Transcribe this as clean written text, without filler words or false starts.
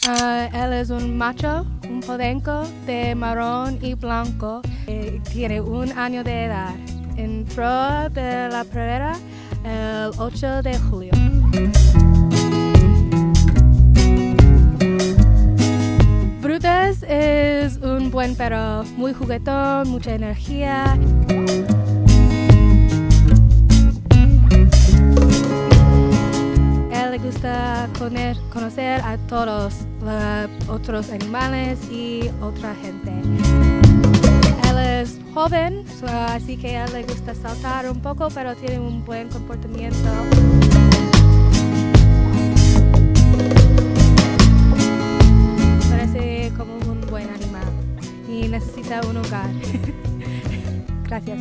Él es un macho, un podenco de marrón y blanco. Tiene 1 año de edad. Entró de la pradera el 8 de julio. Brutus es un buen perro, muy juguetón, mucha energía. Él le gusta conocer a todos los otros animales y otra gente. Él es joven, así que a él le gusta saltar un poco, pero tiene un buen comportamiento. Parece como un buen animal y necesita un hogar. Gracias.